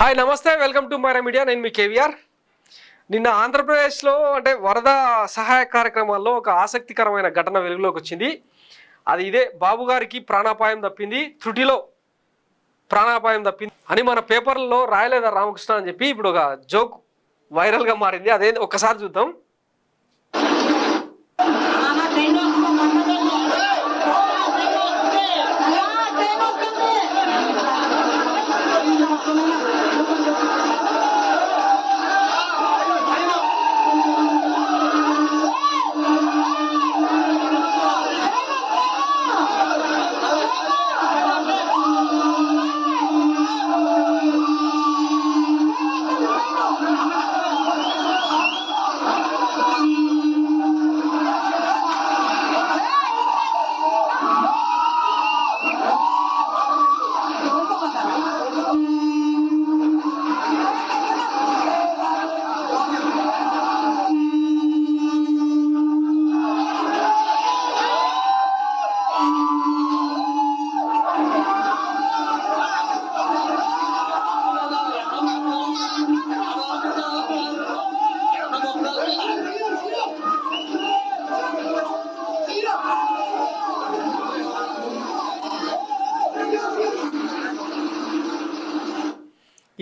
Hi నమస్తే, welcome to Myra Media. నేను మీ కేవీఆర్. నిన్న ఆంధ్రప్రదేశ్లో వరద సహాయ కార్యక్రమాల్లో ఒక ఆసక్తికరమైన ఘటన వెలుగులోకి వచ్చింది. అది ఇదే, బాబు గారికి ప్రాణాపాయం తప్పింది, త్రుటిలో ప్రాణాపాయం తప్పింది అని మన పేపర్లలో రాయలేదా రామకృష్ణ అని చెప్పి ఇప్పుడు ఒక జోక్ వైరల్గా మారింది. అదే ఒక్కసారి చూద్దాం.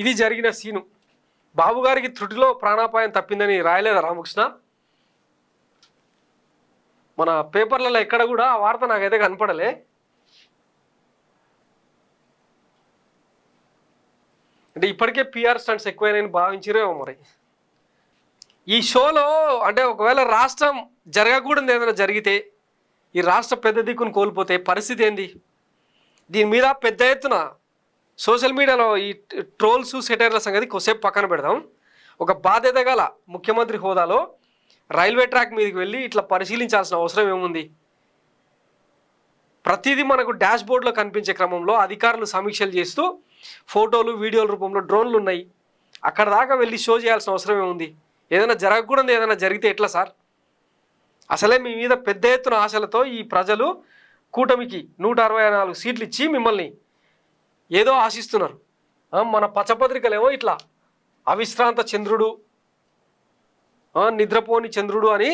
ఇది జరిగిన సీను. బాబు గారికి త్రుటిలో ప్రాణాపాయం తప్పిందని రాయలేదా రామకృష్ణ? మన పేపర్లలో ఎక్కడ కూడా ఆ వార్త నాకైతే కనపడలే. అంటే ఇప్పటికే పిఆర్ స్టంట్స్ ఎక్కువైనాయని భావించిరేమో మరి. ఈ షోలో ఒకవేళ రాష్ట్రం జరగకూడదు ఏదైనా జరిగితే, ఈ రాష్ట్ర పెద్ద దిక్కును కోల్పోతే పరిస్థితి ఏంది? దీని మీద పెద్ద ఎత్తున సోషల్ మీడియాలో ఈ ట్రోల్స్ సెటైర్ల సంగతి కొద్దిసేపు పక్కన పెడదాం. ఒక బాధ్యత గల ముఖ్యమంత్రి హోదాలో రైల్వే ట్రాక్ మీదకి వెళ్ళి ఇట్లా పరిశీలించాల్సిన అవసరం ఏముంది? ప్రతిదీ మనకు డాష్ బోర్డులో కనిపించే క్రమంలో అధికారులు సమీక్షలు చేస్తూ ఫోటోలు వీడియోల రూపంలో డ్రోన్లు ఉన్నాయి. అక్కడ దాకా వెళ్ళి షో చేయాల్సిన అవసరం ఏముంది? ఏదైనా జరగకూడదు ఏదైనా జరిగితే ఎట్లా సార్? అసలే మీ మీద పెద్ద ఎత్తున ఆశలతో ఈ ప్రజలు కూటమికి 164 సీట్లు ఇచ్చి మిమ్మల్ని ఏదో ఆశిస్తున్నారు. మన పచ్చపత్రికలేమో ఇట్లా అవిశ్రాంత చంద్రుడు, నిద్రపోని చంద్రుడు అని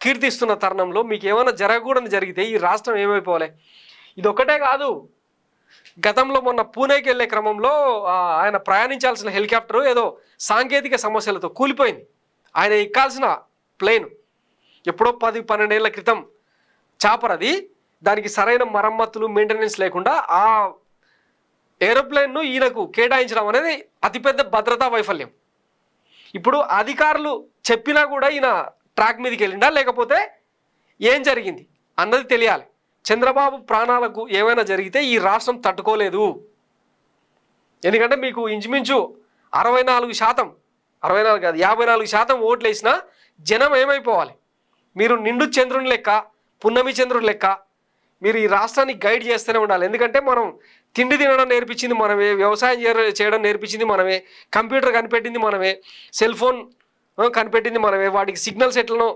కీర్తిస్తున్న తరుణంలో మీకు ఏమైనా జరగకూడదు జరిగితే ఈ రాష్ట్రం ఏమైపోవాలి? ఇది ఒక్కటే కాదు, గతంలో మొన్న పూణేకి వెళ్ళే క్రమంలో ఆయన ప్రయాణించాల్సిన హెలికాప్టర్ ఏదో సాంకేతిక సమస్యలతో కూలిపోయింది. ఆయన ఎక్కాల్సిన ప్లేన్ ఎప్పుడో 10-12 ఏళ్ల క్రితం చాపర్ అది, దానికి సరైన మరమ్మతులు మెయింటెనెన్స్ లేకుండా ఆ ఏరోప్లేన్ను ఈయనకు కేటాయించడం అనేది అతిపెద్ద భద్రతా వైఫల్యం. ఇప్పుడు అధికారులు చెప్పినా కూడా ఈయన ట్రాక్ మీదకి వెళ్ళిండా లేకపోతే ఏం జరిగింది అన్నది తెలియాలి. చంద్రబాబు ప్రాణాలకు ఏమైనా జరిగితే ఈ రాష్ట్రం తట్టుకోలేదు. ఎందుకంటే మీకు ఇంచుమించు 64%, 64 కాదు 54% ఓట్లు వేసినా జనం ఏమైపోవాలి? మీరు నిండు చంద్రుని లెక్క, పున్నమి చంద్రుని లెక్క మీరు ఈ రాష్ట్రాన్ని గైడ్ చేస్తూనే ఉండాలి. ఎందుకంటే మనం తిండి తినడం నేర్పించింది మనమే, వ్యవసాయం చేయడం నేర్పించింది మనమే, కంప్యూటర్ కనిపెట్టింది మనమే, సెల్ ఫోన్ కనిపెట్టింది మనమే, వాటికి సిగ్నల్స్ ఎట్లనో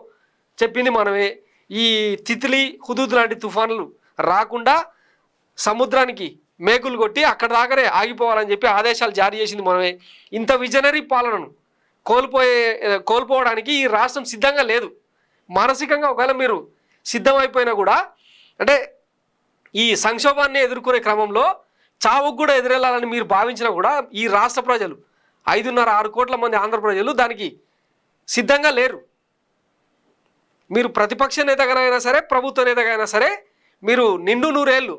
చెప్పింది మనమే. ఈ తిత్లీ హుదూద్ లాంటి తుఫాన్లు రాకుండా సముద్రానికి మేకులు కొట్టి అక్కడ దాకానే ఆగిపోవాలని చెప్పి ఆదేశాలు జారీ చేసింది మనమే. ఇంత విజనరీ పాలనను కోల్పోవడానికి ఈ రాష్ట్రం సిద్ధంగా లేదు. మానసికంగా ఒకవేళ మీరు సిద్ధమైపోయినా కూడా, ఈ సంక్షోభాన్ని ఎదుర్కొనే క్రమంలో చావుకు కూడా ఎదురెళ్ళాలని మీరు భావించినా కూడా ఈ రాష్ట్ర ప్రజలు 5.5-6 కోట్ల మంది ఆంధ్ర ప్రజలు దానికి సిద్ధంగా లేరు. మీరు ప్రతిపక్ష నేతగానైనా సరే, ప్రభుత్వ నేతగానైనా సరే, మీరు నిండు 100 ఏళ్ళు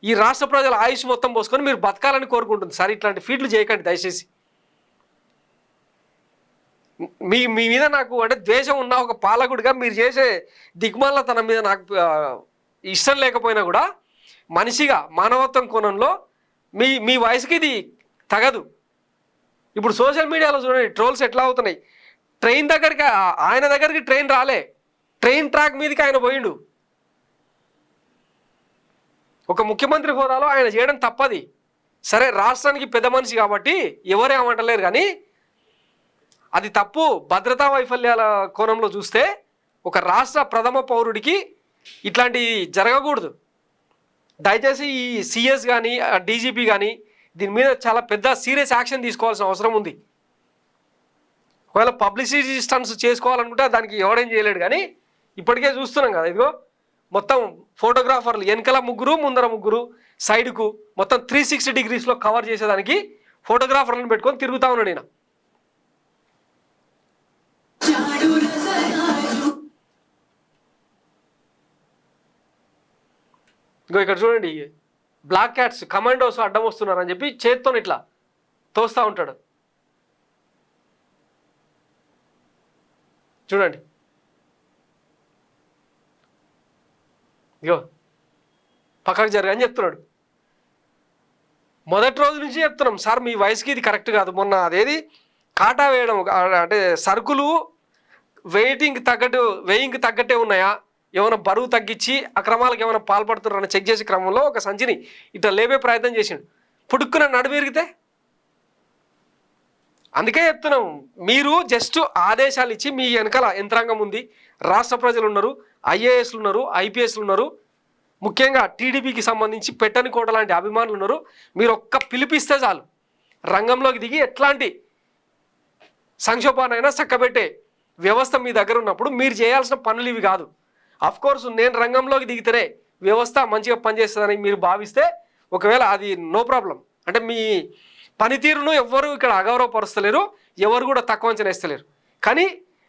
ఈ రాష్ట్ర ప్రజల ఆయుష్ మొత్తం పోసుకొని మీరు బతకాలని కోరుకుంటుంది సార్. ఇట్లాంటి ఫీట్లు చేయకండి దయచేసి. మీ మీద నాకు ద్వేషం ఉన్న ఒక పాలకుడిగా మీరు చేసే దిగ్మాలతనం మీద నాకు ఇష్టం లేకపోయినా కూడా మనిషిగా మానవత్వం కోణంలో మీ వయసుకి ఇది తగదు. ఇప్పుడు సోషల్ మీడియాలో చూడండి ట్రోల్స్ ఎట్లా అవుతున్నాయి. ట్రైన్ దగ్గరికి, ఆయన దగ్గరికి ట్రైన్ రాలే, ట్రైన్ ట్రాక్ మీదకి ఆయన పోయిండు. ఒక ముఖ్యమంత్రి హోదాలో ఆయన చేయడం తప్పది. సరే, రాష్ట్రానికి పెద్ద మనిషి కాబట్టి ఎవరేమంటలేరు, కానీ అది తప్పు. భద్రతా వైఫల్యాల కోణంలో చూస్తే ఒక రాష్ట్ర ప్రథమ పౌరుడికి ఇట్లాంటి జరగకూడదు. దయచేసి ఈ సిఎస్ కానీ డీజీపీ కానీ దీని మీద చాలా పెద్ద సీరియస్ యాక్షన్ తీసుకోవాల్సిన అవసరం ఉంది. ఒకవేళ పబ్లిసిటీ స్టంట్స్ చేసుకోవాలనుకుంటే దానికి ఎవడేం చేయలేడు. కానీ ఇప్పటికే చూస్తున్నాం కదా, ఇదిగో మొత్తం ఫోటోగ్రాఫర్లు వెనకల ముగ్గురు, ముందర ముగ్గురు, సైడ్కు మొత్తం 360 డిగ్రీస్లో కవర్ చేసేదానికి ఫోటోగ్రాఫర్లను పెట్టుకొని తిరుగుతా ఉన్నాడు ఈయన. ఇంకో ఇక్కడ చూడండి, బ్లాక్ క్యాట్స్ కమాండోస్ అడ్డం వస్తున్నారని చెప్పి చేత్తో ఇట్లా తోస్తూ ఉంటాడు. చూడండి, ఇగో పక్కకు జరగని చెప్తున్నాడు. మొదటి రోజు నుంచి చెప్తున్నాం సార్, మీ వయసుకి ఇది కరెక్ట్ కాదు. మొన్న అదేది కాటా వేయడం, అంటే సరుకులు వెయిటింగ్కి తగ్గట్టే ఉన్నాయా, ఏమైనా బరువు తగ్గించి అక్రమాలకు ఏమైనా పాల్పడుతున్నారని చెక్ చేసే క్రమంలో ఒక సంచిని ఇట్లా లేపే ప్రయత్నం చేసిండు. పుడుక్కున నడుమిరిగితే. అందుకే చెప్తున్నాం, మీరు జస్ట్ ఆదేశాలు ఇచ్చి, మీ వెనకాల యంత్రాంగం ఉంది, రాష్ట్ర ప్రజలు ఉన్నారు, ఐఏఎస్లు ఉన్నారు, ఐపీఎస్లు ఉన్నారు, ముఖ్యంగా టీడీపీకి సంబంధించి పెట్టని కోట లాంటి అభిమానులు ఉన్నారు. మీరు ఒక్క పిలిపిస్తే చాలు, రంగంలోకి దిగి ఎట్లాంటి సంక్షోభానైనా చక్కబెట్టే వ్యవస్థ మీ దగ్గర ఉన్నప్పుడు మీరు చేయాల్సిన పనులు ఇవి కాదు. అఫ్కోర్స్ నేను రంగంలోకి దిగితేనే వ్యవస్థ మంచిగా పనిచేస్తుందని మీరు భావిస్తే ఒకవేళ అది నో ప్రాబ్లం. అంటే మీ పనితీరును ఎవ్వరూ ఇక్కడ అగౌరవపరుస్తలేరు, ఎవరు కూడా తక్కువ అంచనా వేస్తలేరు. కానీ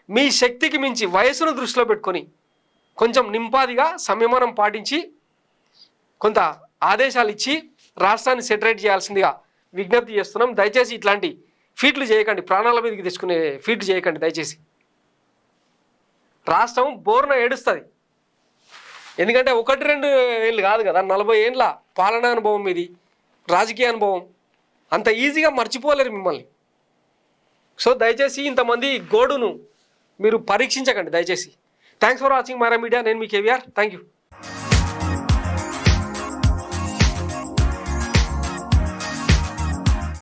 మీ శక్తికి మించి వయసును దృష్టిలో పెట్టుకొని కొంచెం నింపాదిగా సంయమనం పాటించి కొంత ఆదేశాలు ఇచ్చి రాష్ట్రాన్ని సెటరేట్ చేయాల్సిందిగా విజ్ఞప్తి చేస్తున్నాం. దయచేసి ఇట్లాంటి ఫీట్లు చేయకండి, ప్రాణాల మీదకి తెచ్చుకునే ఫీట్లు చేయకండి దయచేసి. రాష్ట్రం బోర్న ఏడుస్తుంది. ఎందుకంటే 1-2 ఏళ్ళు కాదు కదా, 40 ఏండ్ల పాలనా అనుభవం ఇది, రాజకీయ అనుభవం. అంత ఈజీగా మర్చిపోలేరు మిమ్మల్ని. సో దయచేసి ఇంతమంది గోడును మీరు పరీక్షించకండి దయచేసి. Thanks for watching Myra Media. నేను మీ కేవీఆర్. Thank you.